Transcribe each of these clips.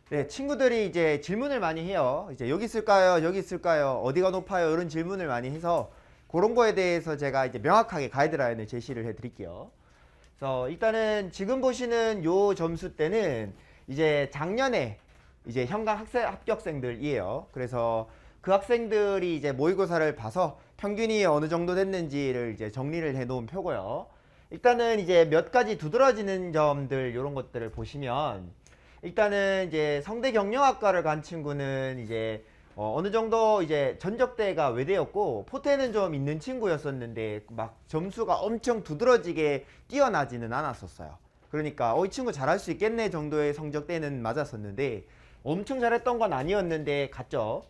네, 친구들이 이제 질문을 많이 해요. 이제 여기 있을까요? 여기 있을까요? 어디가 높아요? 이런 질문을 많이 해서 그런 거에 대해서 제가 이제 명확하게 가이드라인을 제시를 해 드릴게요. 그래서 일단은 지금 보시는 요 점수 때는 이제 작년에 이제 현강 학생 합격생들이에요. 그래서 그 학생들이 이제 모의고사를 봐서 평균이 어느 정도 됐는지를 이제 정리를 해 놓은 표고요. 일단은 이제 몇 가지 두드러지는 점들 이런 것들을 보시면 일단은 이제 성대 경영학과를 간 친구는 이제 어느 정도 이제 전적대가 외대였고 포태는 좀 있는 친구였었는데 막 점수가 엄청 두드러지게 뛰어나지는 않았었어요. 그러니까 이 친구 잘할 수 있겠네 정도의 성적대는 맞았었는데 엄청 잘했던 건 아니었는데 갔죠.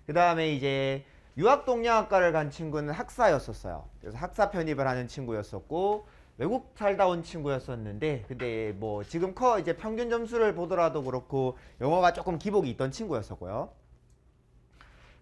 그 다음에 이제 유학동양학과를 간 친구는 학사였었어요. 그래서 학사 편입을 하는 친구였었고 외국 살다 온 친구였었는데 근데 뭐 지금 이제 평균 점수를 보더라도 그렇고 영어가 조금 기복이 있던 친구였었고요.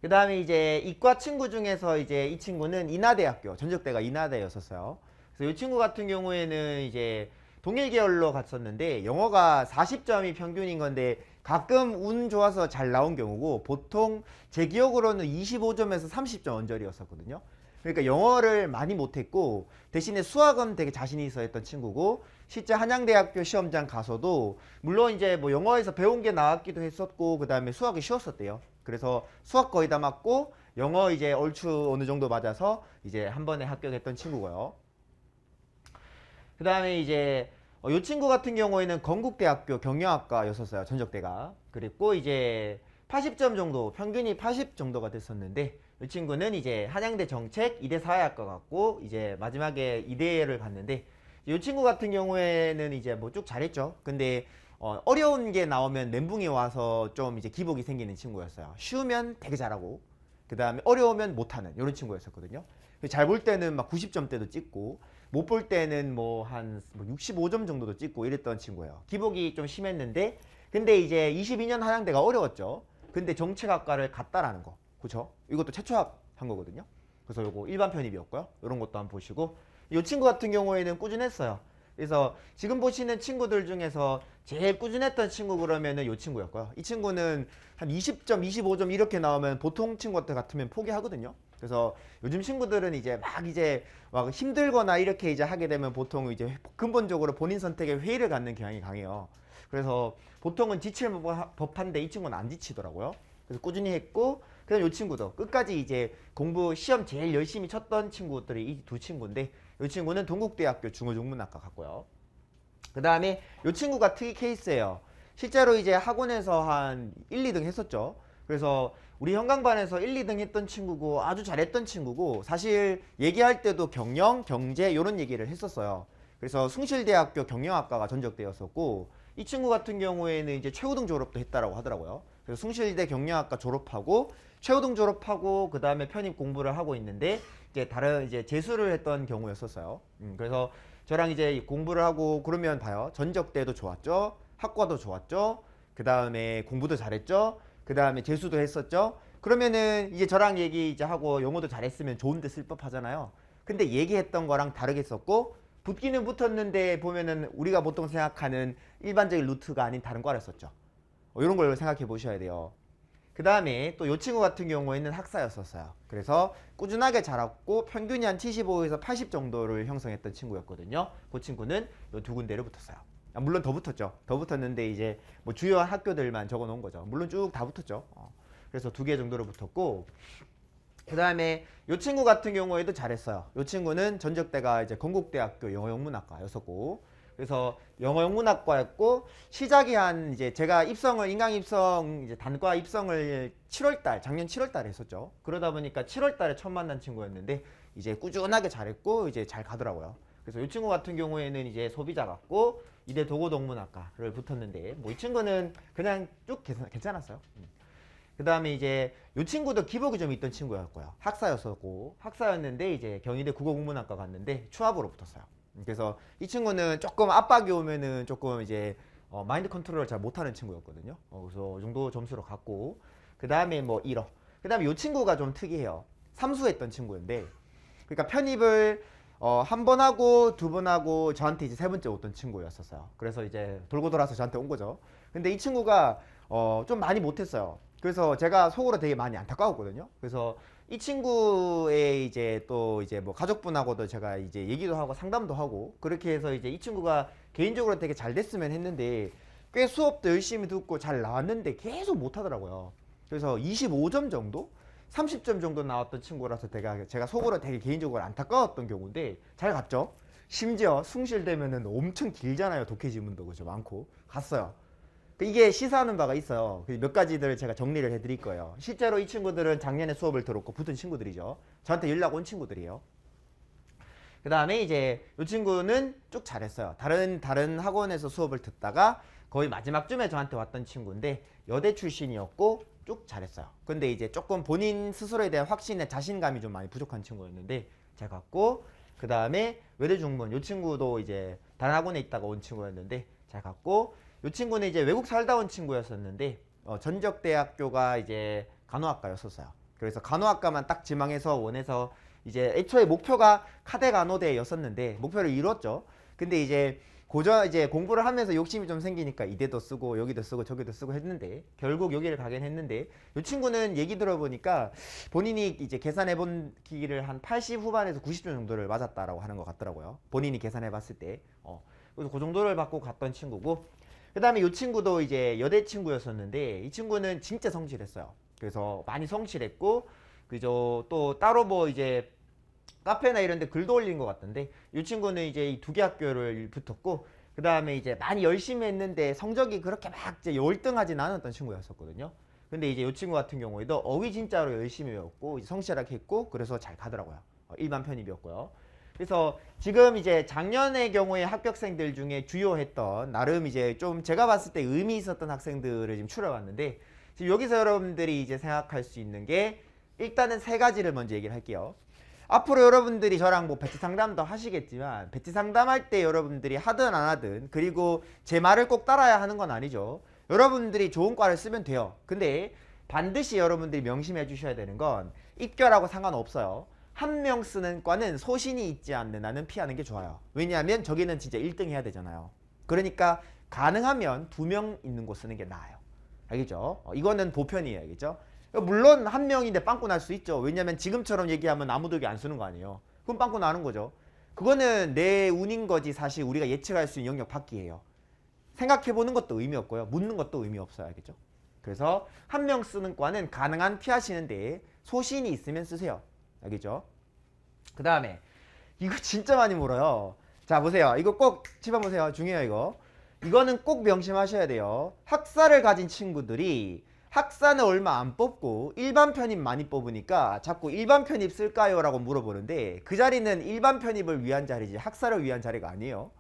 그 다음에 이제 이과 친구 중에서 이제 이 친구는 인하대학교 전적대가 인하대였었어요. 그래서 이 친구 같은 경우에는 이제 동일 계열로 갔었는데 영어가 40점이 평균인 건데 가끔 운 좋아서 잘 나온 경우고 보통 제 기억으로는 25점에서 30점 언저리였었거든요. 그러니까 영어를 많이 못했고 대신에 수학은 되게 자신이 있어 했던 친구고 실제 한양대학교 시험장 가서도 물론 이제 뭐 영어에서 배운 게 나왔기도 했었고 그 다음에 수학이 쉬웠었대요. 그래서 수학 거의 다 맞고 영어 이제 얼추 어느 정도 맞아서 이제 한 번에 합격했던 친구고요. 그 다음에 이제 이 친구 같은 경우에는 건국대학교 경영학과였었어요. 전적대가. 그리고 이제 80점 정도 평균이 80 정도가 됐었는데 이 친구는 이제 한양대 정책 이대 사회학과 갔고 이제 마지막에 이대를 갔는데 이 친구 같은 경우에는 이제 뭐 쭉 잘했죠. 근데 어려운 게 나오면 멘붕이 와서 좀 이제 기복이 생기는 친구였어요. 쉬우면 되게 잘하고 그 다음에 어려우면 못하는 이런 친구였었거든요. 잘 볼 때는 막 90점대도 찍고 못 볼 때는 뭐 한 65점 정도도 찍고 이랬던 친구예요. 기복이 좀 심했는데 근데 이제 22년 한양대가 어려웠죠. 근데 정책학과를 갔다라는 거 그렇죠? 이것도 최초 합한 거거든요. 그래서 요거 일반 편입이었고요. 이런 것도 한번 보시고 이 친구 같은 경우에는 꾸준했어요. 그래서 지금 보시는 친구들 중에서 제일 꾸준했던 친구 그러면은 이 친구였고요. 이 친구는 한 20점, 25점 이렇게 나오면 보통 친구들 같으면 포기하거든요. 그래서 요즘 친구들은 이제 막 힘들거나 이렇게 이제 하게 되면 보통 이제 근본적으로 본인 선택에 회의를 갖는 경향이 강해요. 그래서 보통은 지칠 법한데 이 친구는 안 지치더라고요. 그래서 꾸준히 했고 그다음 이 친구도 끝까지 이제 공부 시험 제일 열심히 쳤던 친구들이 이 두 친구인데 이 친구는 동국대학교 중어중문학과 갔고요. 그 다음에 이 친구가 특이 케이스예요. 실제로 이제 학원에서 한 1, 2등 했었죠. 그래서 우리 현강반에서 1, 2등 했던 친구고 아주 잘했던 친구고 사실 얘기할 때도 경영, 경제 이런 얘기를 했었어요. 그래서 숭실대학교 경영학과가 전적대였었고 이 친구 같은 경우에는 이제 최우등 졸업도 했다라고 하더라고요. 그래서 숭실대 경영학과 졸업하고 최우등 졸업하고 그 다음에 편입 공부를 하고 있는데 이제 다른 이제 재수를 했던 경우였었어요. 그래서 저랑 이제 공부를 하고 그러면 봐요. 전적대도 좋았죠. 학과도 좋았죠. 그 다음에 공부도 잘했죠. 그 다음에 재수도 했었죠. 그러면은 이제 저랑 얘기 이제 하고 영어도 잘했으면 좋은데 쓸 법하잖아요. 근데 얘기했던 거랑 다르게 썼고 붙기는 붙었는데 보면은 우리가 보통 생각하는 일반적인 루트가 아닌 다른 과를 썼죠. 이런 걸 생각해 보셔야 돼요. 그 다음에 또 이 친구 같은 경우에는 학사였었어요. 그래서 꾸준하게 자랐고 평균이 한 75에서 80 정도를 형성했던 친구였거든요. 그 친구는 이 두 군데를 붙었어요. 물론 더 붙었죠. 더 붙었는데 이제 뭐 주요한 학교들만 적어 놓은 거죠. 물론 쭉 다 붙었죠. 그래서 두 개 정도로 붙었고 그 다음에 이 친구 같은 경우에도 잘했어요. 이 친구는 전적대가 이제 건국대학교 영어영문학과였었고 그래서 영어영문학과였고 시작이 한 이제 제가 입성을 인강 입성 이제 단과 입성을 7월달 작년 7월달에 했었죠. 그러다 보니까 7월달에 처음 만난 친구였는데 이제 꾸준하게 잘했고 이제 잘 가더라고요. 그래서 이 친구 같은 경우에는 이제 소비자 같고 이대 도고동문학과를 붙었는데 뭐 이 친구는 그냥 쭉 괜찮았어요. 그 다음에 이제 이 친구도 기복이 좀 있던 친구였고요. 학사였었고 학사였는데 이제 경희대 국어국문학과 갔는데 추합으로 붙었어요. 그래서 이 친구는 조금 압박이 오면은 조금 이제 마인드 컨트롤을 잘 못하는 친구였거든요. 그래서 이 정도 점수로 갔고 그 다음에 뭐 1어. 그 다음에 이 친구가 좀 특이해요. 삼수했던 친구인데 그러니까 편입을 한 번 하고 두 번 하고 저한테 이제 세 번째 오던 친구였었어요. 그래서 이제 돌고 돌아서 저한테 온 거죠. 근데 이 친구가 좀 많이 못했어요. 그래서 제가 속으로 되게 많이 안타까웠거든요. 그래서 이 친구의 이제 또 이제 뭐 가족분하고도 제가 이제 얘기도 하고 상담도 하고 그렇게 해서 이제 이 친구가 개인적으로 되게 잘 됐으면 했는데 꽤 수업도 열심히 듣고 잘 나왔는데 계속 못하더라고요. 그래서 25점 정도? 30점 정도 나왔던 친구라서 제가 속으로 되게 개인적으로 안타까웠던 경우인데 잘 갔죠. 심지어 숭실되면은 엄청 길잖아요. 독해 지문도 그죠 많고 갔어요. 이게 시사하는 바가 있어요. 몇 가지들 제가 정리를 해드릴 거예요. 실제로 이 친구들은 작년에 수업을 들었고 붙은 친구들이죠. 저한테 연락 온 친구들이에요. 그 다음에 이제 이 친구는 쭉 잘했어요. 다른 학원에서 수업을 듣다가 거의 마지막쯤에 저한테 왔던 친구인데 여대 출신이었고 쭉 잘했어요. 근데 이제 조금 본인 스스로에 대한 확신에 자신감이 좀 많이 부족한 친구였는데 잘 갔고, 그 다음에 외대 중문 이 친구도 이제 다른 학원에 있다가 온 친구였는데 잘 갔고, 이 친구는 이제 외국 살다 온 친구였었는데 전적대학교가 이제 간호학과였었어요. 그래서 간호학과만 딱 지망해서 원해서 이제 애초에 목표가 카데간호대였었는데 목표를 이뤘죠. 근데 이제 이제 공부를 하면서 욕심이 좀 생기니까 이대도 쓰고 여기도 쓰고 저기도 쓰고 했는데 결국 여기를 가긴 했는데, 이 친구는 얘기 들어보니까 본인이 이제 계산해 본 기를 한 80 후반에서 90점 정도를 맞았다라고 하는 것 같더라고요. 본인이 계산해 봤을 때. 그래서 그 정도를 받고 갔던 친구고, 그 다음에 이 친구도 이제 여대 친구였었는데 이 친구는 진짜 성실했어요. 그래서 많이 성실했고, 그죠. 또 따로 뭐 이제 카페나 이런 데 글도 올린 것 같던데 이 친구는 이제 이 두 개 학교를 붙었고, 그 다음에 이제 많이 열심히 했는데 성적이 그렇게 막 이제 열등하진 않았던 친구였었거든요. 근데 이제 이 친구 같은 경우에도 진짜로 열심히 배웠고 이제 성실하게 했고 그래서 잘 가더라고요. 일반 편입이었고요. 그래서 지금 이제 작년의 경우에 합격생들 중에 주요했던 나름 이제 좀 제가 봤을 때 의미 있었던 학생들을 지금 추려봤는데, 지금 여기서 여러분들이 이제 생각할 수 있는 게 일단은 세 가지를 먼저 얘기를 할게요. 앞으로 여러분들이 저랑 뭐 배치 상담도 하시겠지만 배치 상담할 때 여러분들이 하든 안 하든, 그리고 제 말을 꼭 따라야 하는 건 아니죠. 여러분들이 좋은 과를 쓰면 돼요. 근데 반드시 여러분들이 명심해 주셔야 되는 건 입결하고 상관없어요. 한 명 쓰는 과는 소신이 있지 않는 한은 피하는 게 좋아요. 왜냐하면 저기는 진짜 1등 해야 되잖아요. 그러니까 가능하면 2명 있는 곳 쓰는 게 나아요. 알겠죠? 이거는 보편이에요. 알겠죠? 물론 한 명인데 빵꾸 날 수 있죠. 왜냐면 지금처럼 얘기하면 아무도 여기 안 쓰는 거 아니에요. 그럼 빵꾸 나는 거죠. 그거는 내 운인 거지 사실 우리가 예측할 수 있는 영역 밖이에요. 생각해보는 것도 의미 없고요. 묻는 것도 의미 없어요. 알겠죠? 그래서 한 명 쓰는 과는 가능한 피하시는데 소신이 있으면 쓰세요. 알겠죠? 그 다음에 이거 진짜 많이 물어요. 자 보세요. 이거 꼭 집어보세요. 중요해요 이거. 이거는 꼭 명심하셔야 돼요. 학사를 가진 친구들이 학사는 얼마 안 뽑고 일반 편입 많이 뽑으니까 자꾸 일반 편입 쓸까요? 라고 물어보는데 그 자리는 일반 편입을 위한 자리지 학사를 위한 자리가 아니에요.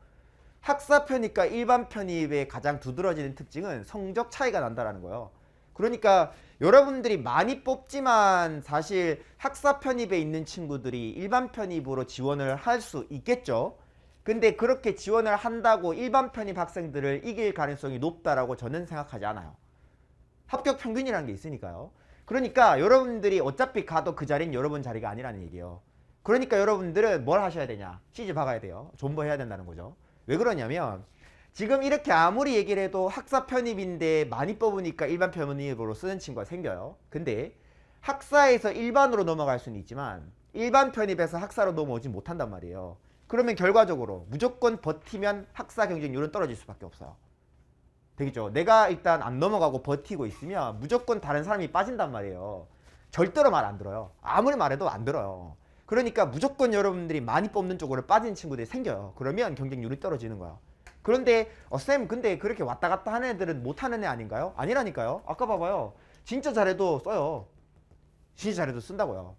학사 편입과 일반 편입의 가장 두드러지는 특징은 성적 차이가 난다는 거예요. 그러니까 여러분들이 많이 뽑지만 사실 학사 편입에 있는 친구들이 일반 편입으로 지원을 할 수 있겠죠. 근데 그렇게 지원을 한다고 일반 편입 학생들을 이길 가능성이 높다라고 저는 생각하지 않아요. 합격 평균이라는 게 있으니까요. 그러니까 여러분들이 어차피 가도 그 자리는 여러분 자리가 아니라는 얘기예요. 그러니까 여러분들은 뭘 하셔야 되냐? 시즈 박아야 돼요. 존버해야 된다는 거죠. 왜 그러냐면 지금 이렇게 아무리 얘기를 해도 학사 편입인데 많이 뽑으니까 일반 편입으로 쓰는 친구가 생겨요. 근데 학사에서 일반으로 넘어갈 수는 있지만 일반 편입에서 학사로 넘어오지 못한단 말이에요. 그러면 결과적으로 무조건 버티면 학사 경쟁률은 떨어질 수밖에 없어요. 되겠죠. 내가 일단 안 넘어가고 버티고 있으면 무조건 다른 사람이 빠진단 말이에요. 절대로 말 안 들어요. 아무리 말해도 안 들어요. 그러니까 무조건 여러분들이 많이 뽑는 쪽으로 빠지는 친구들이 생겨요. 그러면 경쟁률이 떨어지는 거야. 그런데 쌤 근데 그렇게 왔다 갔다 하는 애들은 못하는 애 아닌가요? 아니라니까요. 아까 봐봐요. 진짜 잘해도 써요. 진짜 잘해도 쓴다고요.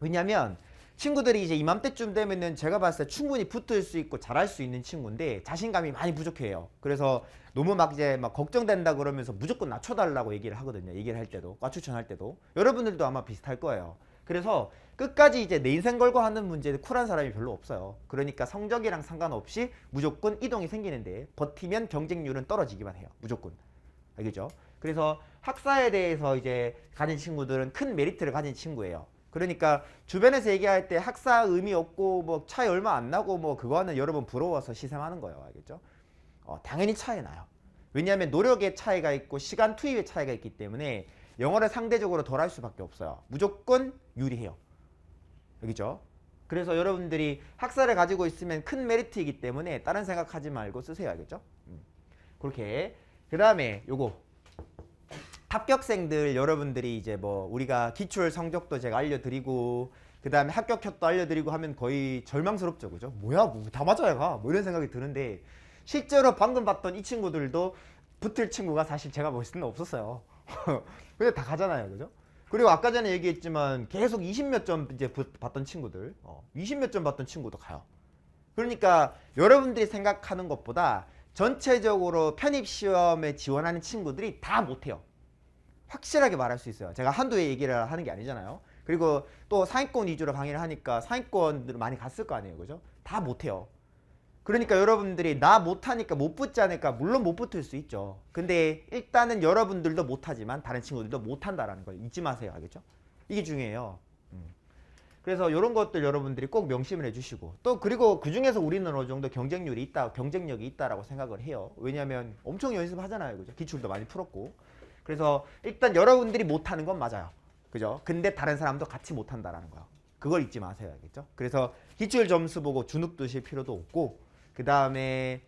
왜냐면 친구들이 이제 이맘때쯤 되면은 제가 봤을 때 충분히 붙을 수 있고 잘할 수 있는 친구인데 자신감이 많이 부족해요. 그래서 너무 막 이제 막 걱정된다 그러면서 무조건 낮춰달라고 얘기를 하거든요. 얘기를 할 때도, 과 추천할 때도. 여러분들도 아마 비슷할 거예요. 그래서 끝까지 이제 내 인생 걸고 하는 문제에 쿨한 사람이 별로 없어요. 그러니까 성적이랑 상관없이 무조건 이동이 생기는데 버티면 경쟁률은 떨어지기만 해요. 무조건. 알겠죠? 그래서 학사에 대해서 이제 가진 친구들은 큰 메리트를 가진 친구예요. 그러니까 주변에서 얘기할 때 학사 의미 없고 뭐 차이 얼마 안 나고 뭐 그거는 여러분 부러워서 시샘하는 거예요. 알겠죠? 당연히 차이 나요. 왜냐하면 노력의 차이가 있고 시간 투입의 차이가 있기 때문에 영어를 상대적으로 덜 할 수밖에 없어요. 무조건 유리해요. 여기죠. 그래서 여러분들이 학사를 가지고 있으면 큰 메리트이기 때문에 다른 생각하지 말고 쓰세요. 알겠죠? 그렇게. 그 다음에 요거 합격생들 여러분들이 이제 뭐 우리가 기출 성적도 제가 알려드리고 그 다음에 합격효도 알려드리고 하면 거의 절망스럽죠. 그죠? 뭐야 뭐 다 맞아야 가. 뭐 이런 생각이 드는데 실제로 방금 봤던 이 친구들도 붙을 친구가 사실 제가 볼 수는 없었어요. 근데 다 가잖아요. 그죠? 그리고 아까 전에 얘기했지만 계속 20몇 점 이제 받던 친구들 20몇 점 받던 친구도 가요. 그러니까 여러분들이 생각하는 것보다 전체적으로 편입시험에 지원하는 친구들이 다 못해요. 확실하게 말할 수 있어요. 제가 한두 해 얘기를 하는 게 아니잖아요. 그리고 또 상위권 위주로 강의를 하니까 상위권들 많이 갔을 거 아니에요. 그죠? 다 못해요. 그러니까 여러분들이 나 못하니까 못 붙지 않을까? 물론 못 붙을 수 있죠. 근데 일단은 여러분들도 못하지만 다른 친구들도 못한다라는 걸 잊지 마세요. 알겠죠? 이게 중요해요. 그래서 이런 것들 여러분들이 꼭 명심을 해주시고 또 그리고 그중에서 우리는 어느 정도 경쟁률이 있다, 경쟁력이 있다라고 생각을 해요. 왜냐하면 엄청 연습하잖아요. 그죠? 기출도 많이 풀었고. 그래서 일단 여러분들이 못하는 건 맞아요. 그죠? 근데 다른 사람도 같이 못한다라는 거예요. 그걸 잊지 마세요. 알겠죠? 그래서 기출 점수 보고 주눅 드실 필요도 없고 그 다음에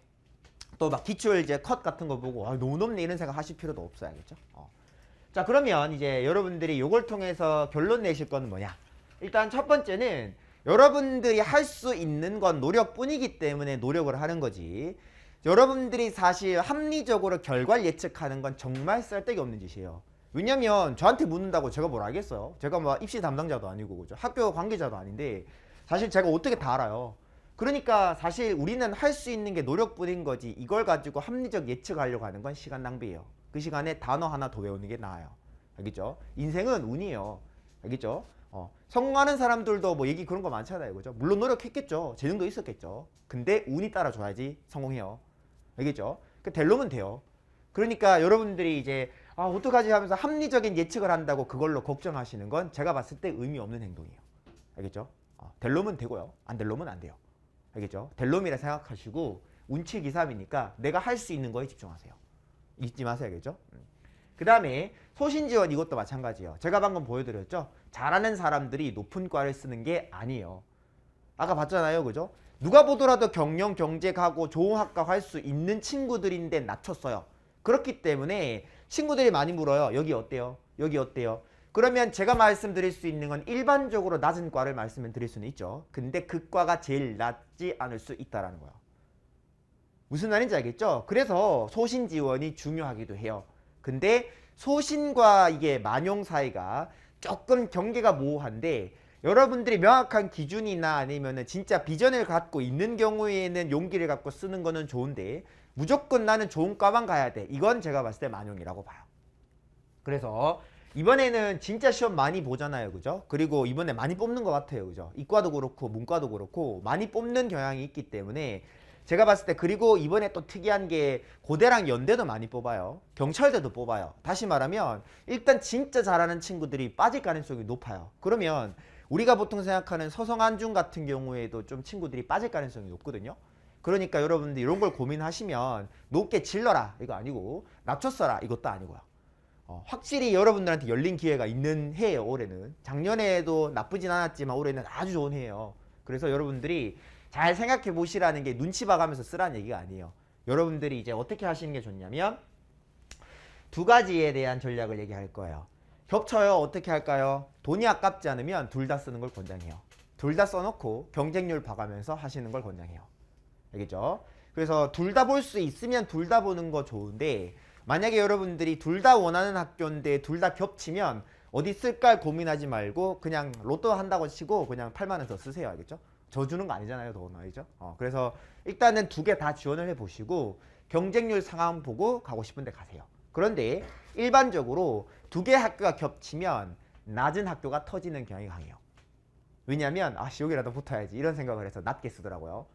또 막 기출 이제 컷 같은 거 보고 너무 높네 이런 생각 하실 필요도 없어요. 알겠죠? 자 그러면 이제 여러분들이 이걸 통해서 결론 내실 거는 뭐냐? 일단 첫 번째는 여러분들이 할 수 있는 건 노력뿐이기 때문에 노력을 하는 거지 여러분들이 사실 합리적으로 결과를 예측하는 건 정말 쓸데기 없는 짓이에요. 왜냐면 저한테 묻는다고 제가 뭘 알겠어요? 제가 뭐 입시 담당자도 아니고 그죠? 학교 관계자도 아닌데 사실 제가 어떻게 다 알아요? 그러니까 사실 우리는 할 수 있는 게 노력뿐인 거지 이걸 가지고 합리적 예측하려고 하는 건 시간 낭비예요. 그 시간에 단어 하나 더 외우는 게 나아요. 알겠죠? 인생은 운이에요. 알겠죠? 성공하는 사람들도 뭐 얘기 그런 거 많잖아요. 그죠? 물론 노력했겠죠. 재능도 있었겠죠. 근데 운이 따라줘야지 성공해요. 알겠죠? 될 놈은 돼요. 그러니까 여러분들이 이제 어떡하지 하면서 합리적인 예측을 한다고 그걸로 걱정하시는 건 제가 봤을 때 의미 없는 행동이에요. 알겠죠? 될 놈은 되고요. 안 될 놈은 안 돼요. 알겠죠? 될 놈이라 생각하시고 운치기삼이니까 내가 할 수 있는 거에 집중하세요. 잊지 마세요. 알겠죠? 그 다음에 소신지원 이것도 마찬가지예요. 제가 방금 보여드렸죠? 잘하는 사람들이 높은 과를 쓰는 게 아니에요. 아까 봤잖아요. 그죠? 누가 보더라도 경영, 경제, 가고 좋은 학과 갈 수 있는 친구들인데 낮췄어요. 그렇기 때문에 친구들이 많이 물어요. 여기 어때요? 여기 어때요? 그러면 제가 말씀드릴 수 있는 건 일반적으로 낮은 과를 말씀을 드릴 수는 있죠. 근데 그 과가 제일 낮지 않을 수 있다는 거예요. 무슨 말인지 알겠죠? 그래서 소신 지원이 중요하기도 해요. 근데 소신과 이게 만용 사이가 조금 경계가 모호한데 여러분들이 명확한 기준이나 아니면은 진짜 비전을 갖고 있는 경우에는 용기를 갖고 쓰는 거는 좋은데 무조건 나는 좋은 과만 가야 돼. 이건 제가 봤을 때 만용이라고 봐요. 그래서 이번에는 진짜 시험 많이 보잖아요. 그죠? 그리고 이번에 많이 뽑는 것 같아요. 그죠? 이과도 그렇고 문과도 그렇고 많이 뽑는 경향이 있기 때문에 제가 봤을 때 그리고 이번에 또 특이한 게 고대랑 연대도 많이 뽑아요. 경찰대도 뽑아요. 다시 말하면 일단 진짜 잘하는 친구들이 빠질 가능성이 높아요. 그러면 우리가 보통 생각하는 서성안중 같은 경우에도 좀 친구들이 빠질 가능성이 높거든요. 그러니까 여러분들 이런 걸 고민하시면 높게 질러라 이거 아니고 낮췄어라 이것도 아니고요. 확실히 여러분들한테 열린 기회가 있는 해예요. 올해는. 작년에도 나쁘진 않았지만 올해는 아주 좋은 해예요. 그래서 여러분들이 잘 생각해 보시라는 게 눈치 봐가면서 쓰라는 얘기가 아니에요. 여러분들이 이제 어떻게 하시는 게 좋냐면 두 가지에 대한 전략을 얘기할 거예요. 겹쳐요. 어떻게 할까요? 돈이 아깝지 않으면 둘 다 쓰는 걸 권장해요. 둘 다 써놓고 경쟁률 봐가면서 하시는 걸 권장해요. 알겠죠? 그래서 둘 다 볼 수 있으면 둘 다 보는 거 좋은데 만약에 여러분들이 둘 다 원하는 학교인데 둘 다 겹치면 어디 쓸까 고민하지 말고 그냥 로또 한다고 치고 그냥 8만 원 더 쓰세요. 알겠죠? 저 주는 거 아니잖아요. 돈 알죠? 그래서 일단은 두 개 다 지원을 해보시고 경쟁률 상황 보고 가고 싶은 데 가세요. 그런데 일반적으로 두 개 학교가 겹치면 낮은 학교가 터지는 경향이 강해요. 왜냐면 여기라도 붙어야지 이런 생각을 해서 낮게 쓰더라고요.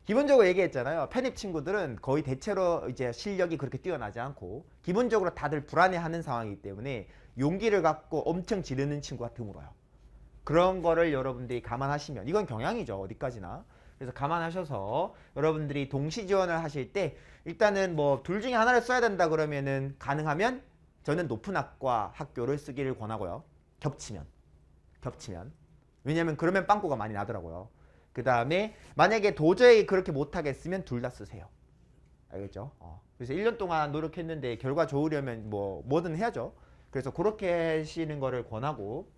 기본적으로 얘기했잖아요. 편입 친구들은 거의 대체로 이제 실력이 그렇게 뛰어나지 않고 기본적으로 다들 불안해하는 상황이기 때문에 용기를 갖고 엄청 지르는 친구가 드물어요. 그런 거를 여러분들이 감안하시면 이건 경향이죠. 어디까지나. 그래서 감안하셔서 여러분들이 동시 지원을 하실 때 일단은 뭐 둘 중에 하나를 써야 된다 그러면은 가능하면 저는 높은 학과 학교를 쓰기를 권하고요. 겹치면. 왜냐면 그러면 빵꾸가 많이 나더라고요. 그 다음에 만약에 도저히 그렇게 못하겠으면 둘 다 쓰세요. 알겠죠? 그래서 1년 동안 노력했는데 결과 좋으려면 뭐든 해야죠. 그래서 그렇게 하시는 거를 권하고,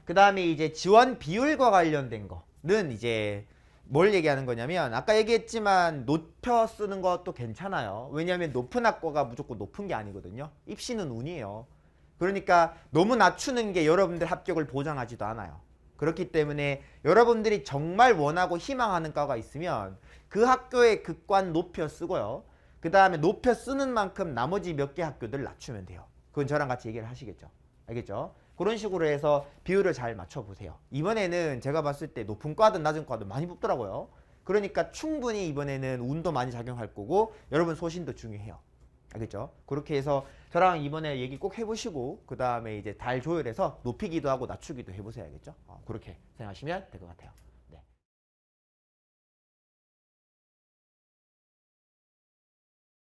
그 다음에 이제 지원 비율과 관련된 거는 이제 뭘 얘기하는 거냐면 아까 얘기했지만 높여 쓰는 것도 괜찮아요. 왜냐하면 높은 학과가 무조건 높은 게 아니거든요. 입시는 운이에요. 그러니까 너무 낮추는 게 여러분들 합격을 보장하지도 않아요. 그렇기 때문에 여러분들이 정말 원하고 희망하는 과가 있으면 그 학교의 극관 높여 쓰고요. 그 다음에 높여 쓰는 만큼 나머지 몇 개 학교들 낮추면 돼요. 그건 저랑 같이 얘기를 하시겠죠. 알겠죠? 그런 식으로 해서 비율을 잘 맞춰보세요. 이번에는 제가 봤을 때 높은 과든 낮은 과든 많이 뽑더라고요. 그러니까 충분히 이번에는 운도 많이 작용할 거고 여러분 소신도 중요해요. 알겠죠? 그렇게 해서 저랑 이번에 얘기 꼭 해보시고 그 다음에 이제 잘 조율해서 높이기도 하고 낮추기도 해보세요. 알겠죠? 그렇게 생각하시면 될 것 같아요.